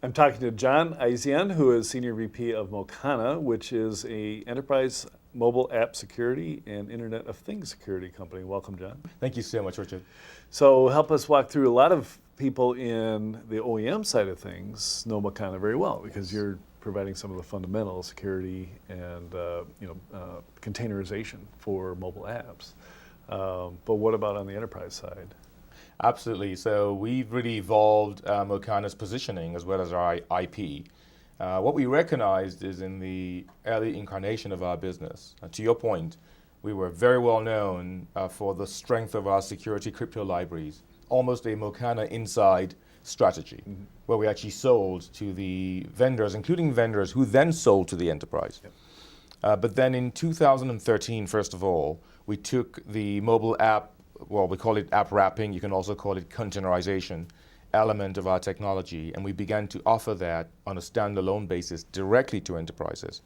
I'm talking to John Aisien, who is Senior VP of Mocana, which is a enterprise mobile app security and Internet of Things security company. Welcome, John. Thank you so much, Richard. So help us walk through. A lot of people in the OEM side of things know Mocana very well because you're providing some of the fundamental security and containerization for mobile apps. But what about on the enterprise side? Absolutely. So we've really evolved Mocana's positioning as well as our IP. What we recognized is in the early incarnation of our business. To your point, we were very well known for the strength of our security crypto libraries, almost a Mocana inside strategy, where we actually sold to the vendors, including vendors who then sold to the enterprise. Yep. But then in 2013, first of all, we took the mobile app, well, we call it app wrapping, you can also call it containerization element of our technology, and we began to offer that on a standalone basis directly to enterprises.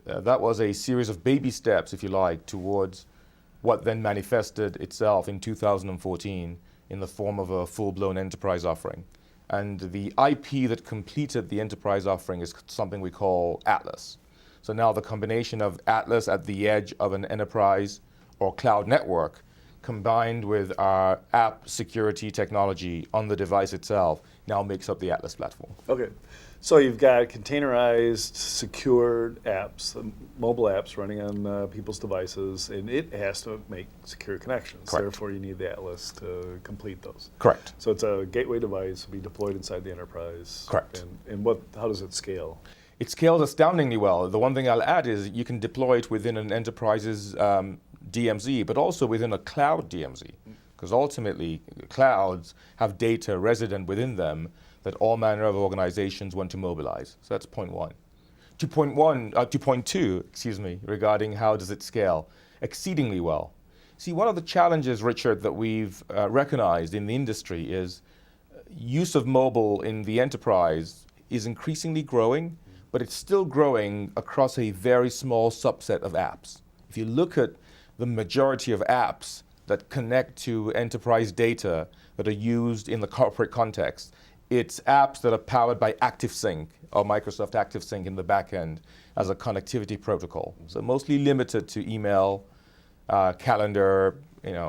That was a series of baby steps, if you like, towards what then manifested itself in 2014 in the form of a full-blown enterprise offering. And the IP that completed the enterprise offering is something we call Atlas. So now the combination of Atlas at the edge of an enterprise or cloud network combined with our app security technology on the device itself now makes up the Atlas platform. Okay, so you've got containerized, secured apps, mobile apps running on people's devices, and it has to make secure connections. Correct. Therefore, you need the Atlas to complete those. Correct. So it's a gateway device to be deployed inside the enterprise. Correct. And how does it scale? It scales astoundingly well. The one thing I'll add is you can deploy it within an enterprise's DMZ, but also within a cloud DMZ, because ultimately clouds have data resident within them that all manner of organizations want to mobilize. So that's point one. To point two, regarding how does it scale? Exceedingly well. See, one of the challenges, Richard, that we've recognized in the industry is use of mobile in the enterprise is increasingly growing, but it's still growing across a very small subset of apps. If you look at the majority of apps that connect to enterprise data that are used in the corporate context, it's apps that are powered by ActiveSync or Microsoft ActiveSync in the back end as a connectivity protocol. So mostly limited to email, calendar,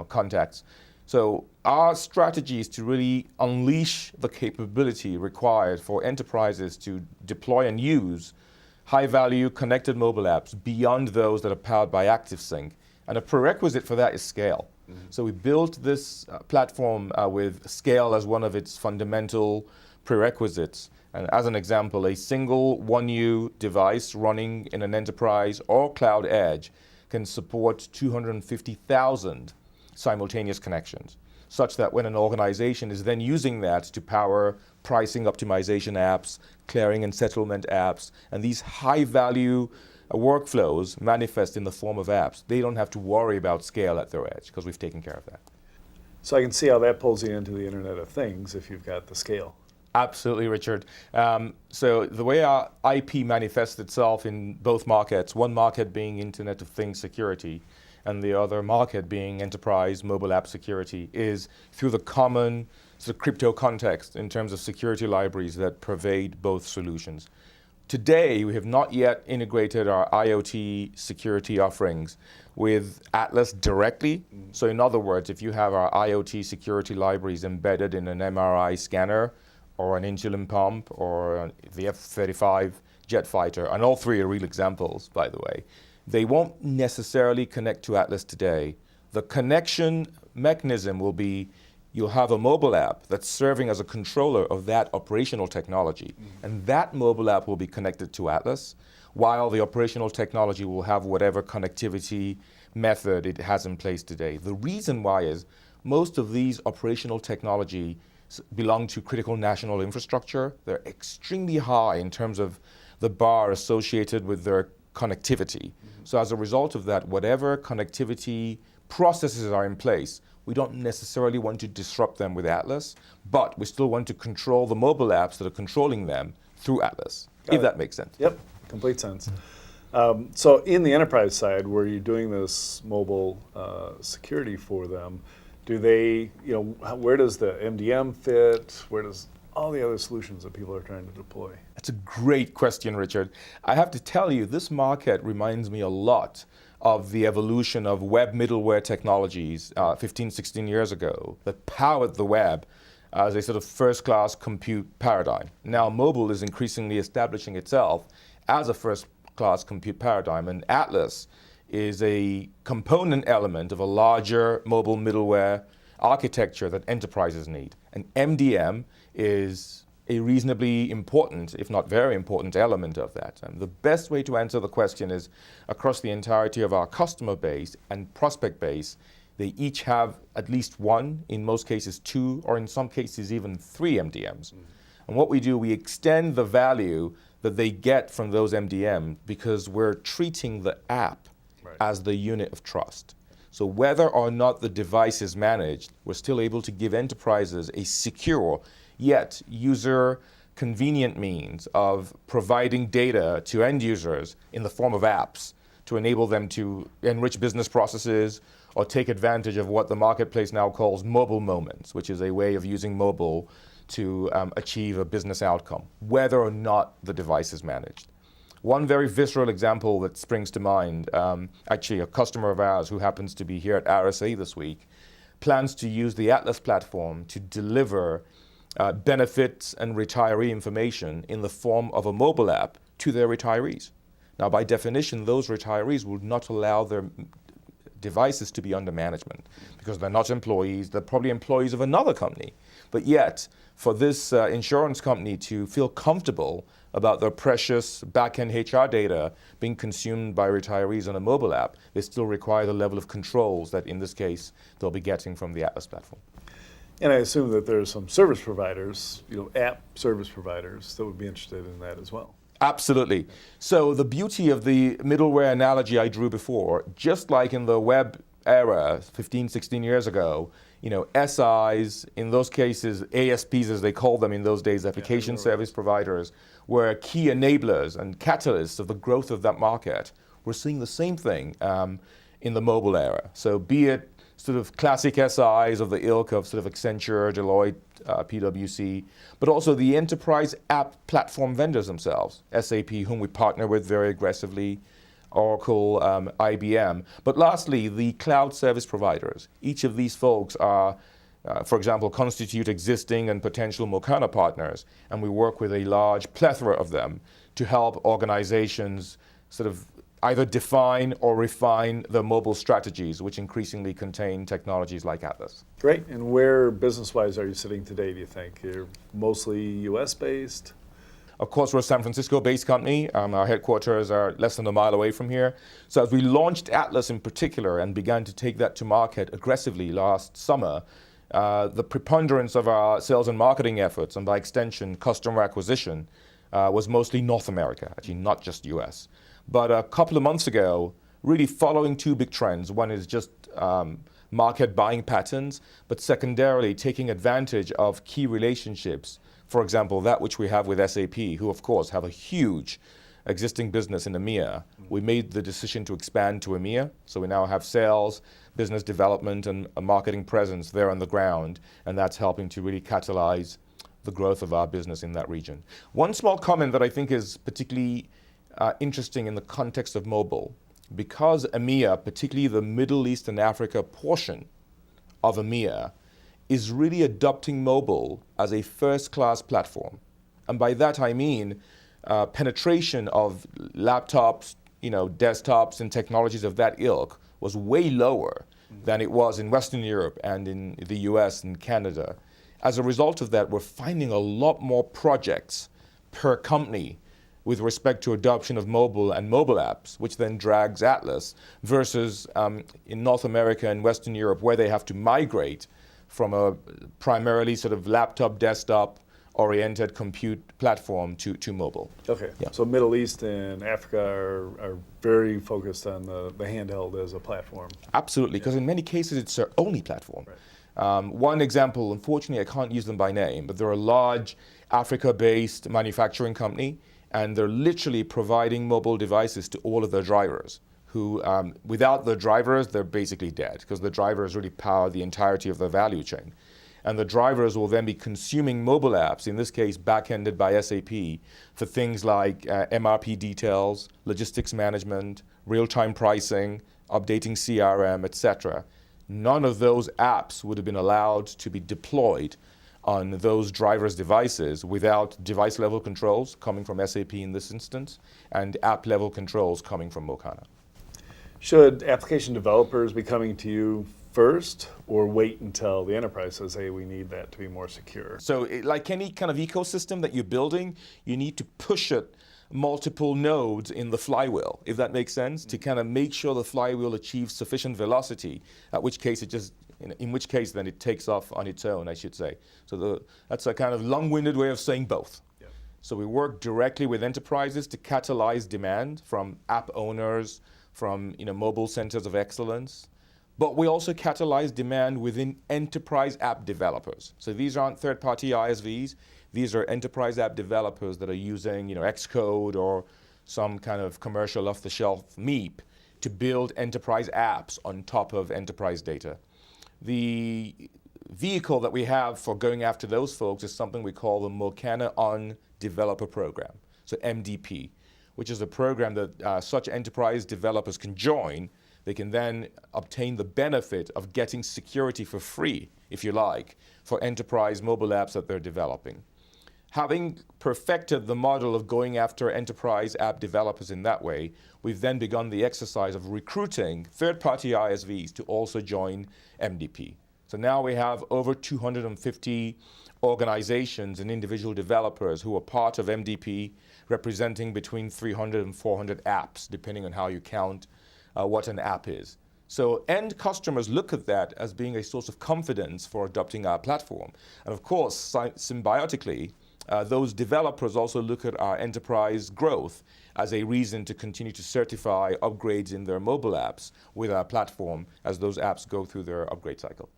contacts. So our strategy is to really unleash the capability required for enterprises to deploy and use high-value connected mobile apps beyond those that are powered by ActiveSync. And a prerequisite for that is scale. So we built this platform with scale as one of its fundamental prerequisites. And as an example, a single 1U device running in an enterprise or cloud edge can support 250,000 simultaneous connections, such that when an organization is then using that to power pricing optimization apps, clearing and settlement apps, and these high-value workflows manifest in the form of apps, they don't have to worry about scale at their edge because we've taken care of that. So I can see how that pulls you into the Internet of Things if you've got the scale. Absolutely, Richard. So the way our IP manifests itself in both markets, one market being Internet of Things security, and the other market being enterprise mobile app security, is through the common sort of crypto context in terms of security libraries that pervade both solutions. Today, we have not yet integrated our IoT security offerings with Atlas directly. So in other words, if you have our IoT security libraries embedded in an MRI scanner or an insulin pump or the F-35 jet fighter, and all three are real examples, by the way, they won't necessarily connect to Atlas today. The connection mechanism will be you'll have a mobile app that's serving as a controller of that operational technology. And that mobile app will be connected to Atlas, while the operational technology will have whatever connectivity method it has in place today. The reason why is most of these operational technology belong to critical national infrastructure. They're extremely high in terms of the bar associated with their connectivity. So as a result of that, whatever connectivity processes are in place, we don't necessarily want to disrupt them with Atlas, but we still want to control the mobile apps that are controlling them through Atlas, if that makes sense. Yep, complete sense. So in the enterprise side, where you're doing this mobile security for them, do they, where does the MDM fit? Where does all the other solutions that people are trying to deploy? That's a great question, Richard. I have to tell you, this market reminds me a lot of the evolution of web middleware technologies 15, 16 years ago that powered the web as a sort of first-class compute paradigm. Now mobile is increasingly establishing itself as a first-class compute paradigm, and Atlas is a component element of a larger mobile middleware architecture that enterprises need. And MDM is a reasonably important, if not very important, element of that. And the best way to answer the question is across the entirety of our customer base and prospect base, they each have at least one, in most cases two, or in some cases even three MDMs. And what we do, we extend the value that they get from those MDM because we're treating the app as the unit of trust. So whether or not the device is managed, we're still able to give enterprises a secure, yet user convenient means of providing data to end users in the form of apps to enable them to enrich business processes or take advantage of what the marketplace now calls mobile moments, which is a way of using mobile to achieve a business outcome, whether or not the device is managed. One very visceral example that springs to mind, actually a customer of ours who happens to be here at RSA this week, plans to use the Atlas platform to deliver benefits and retiree information in the form of a mobile app to their retirees. Now, by definition, those retirees will not allow their devices to be under management because they're not employees, they're probably employees of another company. But yet, for this insurance company to feel comfortable about their precious back-end HR data being consumed by retirees on a mobile app, they still require the level of controls that, in this case, they'll be getting from the Atlas platform. And I assume that there are some service providers, app service providers that would be interested in that as well. Absolutely. So the beauty of the middleware analogy I drew before, just like in the web era 15, 16 years ago, SIs, in those cases, ASPs as they called them in those days, application service providers, were key enablers and catalysts of the growth of that market. We're seeing the same thing in the mobile era. So be it sort of classic SIs of the ilk of sort of Accenture, Deloitte, PwC, but also the enterprise app platform vendors themselves, SAP, whom we partner with very aggressively, Oracle, IBM. But lastly, the cloud service providers. Each of these folks are, for example, constitute existing and potential Mocana partners, and we work with a large plethora of them to help organizations sort of either define or refine their mobile strategies, which increasingly contain technologies like Atlas. Great. And where business-wise are you sitting today, do you think? You're mostly US-based? Of course, we're a San Francisco-based company. Our headquarters are less than a mile away from here. So as we launched Atlas in particular and began to take that to market aggressively last summer, the preponderance of our sales and marketing efforts, and by extension, customer acquisition, was mostly North America, actually not just US. But a couple of months ago, really following two big trends. One is just market buying patterns, but secondarily taking advantage of key relationships. For example, that which we have with SAP, who of course have a huge existing business in EMEA. We made the decision to expand to EMEA, so we now have sales, business development, and a marketing presence there on the ground, and that's helping to really catalyze the growth of our business in that region. One small comment that I think is particularly interesting in the context of mobile, because EMEA, particularly the Middle East and Africa portion of EMEA, is really adopting mobile as a first-class platform. And by that I mean penetration of laptops, desktops and technologies of that ilk was way lower than it was in Western Europe and in the US and Canada. As a result of that, we're finding a lot more projects per company with respect to adoption of mobile and mobile apps, which then drags Atlas, versus in North America and Western Europe, where they have to migrate from a primarily sort of laptop, desktop oriented compute platform to mobile. Okay, Yeah. So Middle East and Africa are very focused on the handheld as a platform. Absolutely, because in many cases it's their only platform. Right. One example, unfortunately I can't use them by name, but they're a large Africa-based manufacturing company, and they're literally providing mobile devices to all of their drivers, who, without the drivers, they're basically dead, because the drivers really power the entirety of their value chain. And the drivers will then be consuming mobile apps, in this case back-ended by SAP, for things like MRP details, logistics management, real-time pricing, updating CRM, etc. None of those apps would have been allowed to be deployed on those drivers' devices without device-level controls coming from SAP in this instance, and app-level controls coming from Mocana. Should application developers be coming to you first, or wait until the enterprise says, hey, we need that to be more secure? So like any kind of ecosystem that you're building, you need to push it multiple nodes in the flywheel, if that makes sense, to kind of make sure the flywheel achieves sufficient velocity, in which case then it takes off on its own, I should say. So that's a kind of long-winded way of saying both. Yeah. So we work directly with enterprises to catalyze demand from app owners, from mobile centers of excellence. But we also catalyze demand within enterprise app developers. So these aren't third-party ISVs. These are enterprise app developers that are using Xcode or some kind of commercial off-the-shelf MEP to build enterprise apps on top of enterprise data. The vehicle that we have for going after those folks is something we call the Mocana On Developer Program, so MDP, which is a program that such enterprise developers can join. They can then obtain the benefit of getting security for free, if you like, for enterprise mobile apps that they're developing. Having perfected the model of going after enterprise app developers in that way, we've then begun the exercise of recruiting third-party ISVs to also join MDP. So now we have over 250 organizations and individual developers who are part of MDP, representing between 300 and 400 apps, depending on how you count what an app is. So end customers look at that as being a source of confidence for adopting our platform. And of course, symbiotically, those developers also look at our enterprise growth as a reason to continue to certify upgrades in their mobile apps with our platform as those apps go through their upgrade cycle.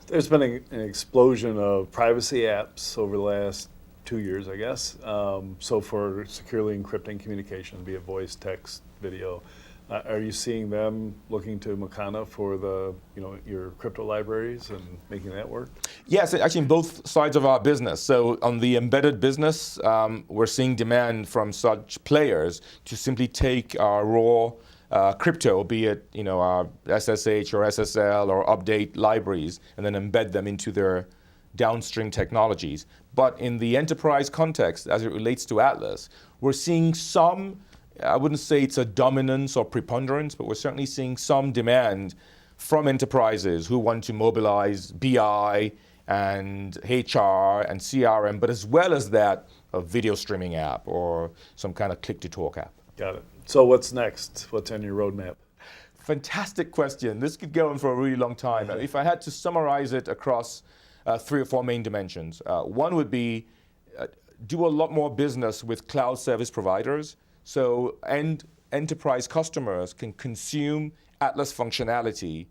There's been an explosion of privacy apps over the last 2 years, I guess. So for securely encrypting communication, be it voice, text, video, are you seeing them looking to Mocana for your crypto libraries and making that work? Yes, actually in both sides of our business. So on the embedded business, we're seeing demand from such players to simply take our raw crypto, be it our SSH or SSL or update libraries, and then embed them into their downstream technologies. But in the enterprise context, as it relates to Atlas, we're seeing some, I wouldn't say it's a dominance or preponderance, but we're certainly seeing some demand from enterprises who want to mobilize BI and HR and CRM, but as well as that, a video streaming app or some kind of click-to-talk app. Got it. So what's next? What's on your roadmap? Fantastic question. This could go on for a really long time. If I had to summarize it across 3 or 4 main dimensions, one would be do a lot more business with cloud service providers, so enterprise customers can consume Atlas functionality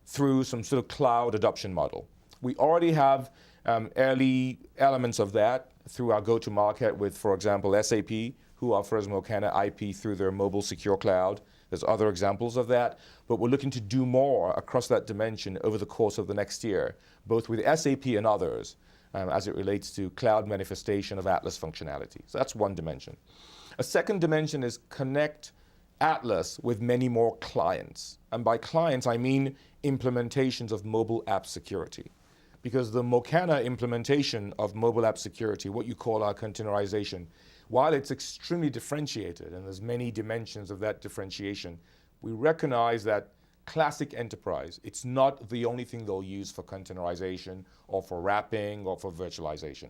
through some sort of cloud adoption model. We already have early elements of that through our go-to-market with, for example, SAP, who offers Mocana IP through their mobile secure cloud. There's other examples of that, but we're looking to do more across that dimension over the course of the next year, both with SAP and others, as it relates to cloud manifestation of Atlas functionality. So that's one dimension. A second dimension is connect Atlas with many more clients. And by clients, I mean implementations of mobile app security. Because the Mocana implementation of mobile app security, what you call our containerization, while it's extremely differentiated, and there's many dimensions of that differentiation, we recognize that classic enterprise, it's not the only thing they'll use for containerization or for wrapping or for virtualization.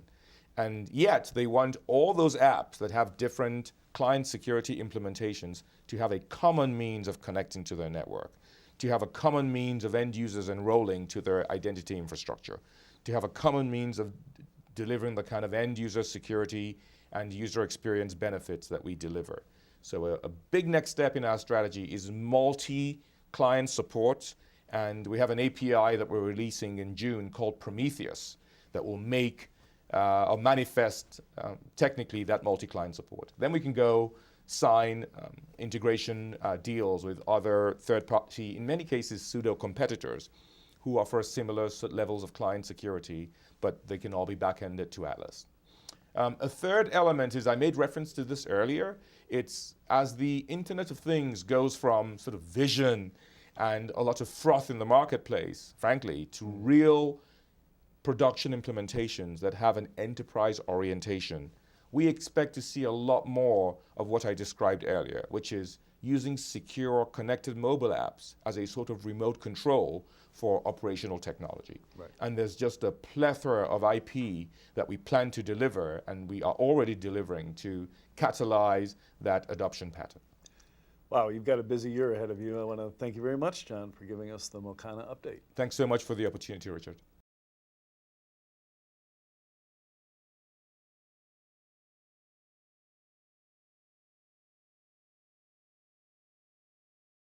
And yet they want all those apps that have different client security implementations to have a common means of connecting to their network, to have a common means of end users enrolling to their identity infrastructure, to have a common means of delivering the kind of end user security and user experience benefits that we deliver. So a big next step in our strategy is multi-client support, and we have an API that we're releasing in June called Prometheus that will make or manifest technically that multi-client support. Then we can go sign integration deals with other third-party, in many cases pseudo-competitors, who offer similar levels of client security, but they can all be back-ended to Atlas. A third element is, I made reference to this earlier, it's as the Internet of Things goes from sort of vision and a lot of froth in the marketplace, frankly, to real production implementations that have an enterprise orientation, we expect to see a lot more of what I described earlier, which is using secure connected mobile apps as a sort of remote control for operational technology. Right. And there's just a plethora of IP that we plan to deliver, and we are already delivering to catalyze that adoption pattern. Wow, you've got a busy year ahead of you. I want to thank you very much, John, for giving us the Mocana update. Thanks so much for the opportunity, Richard.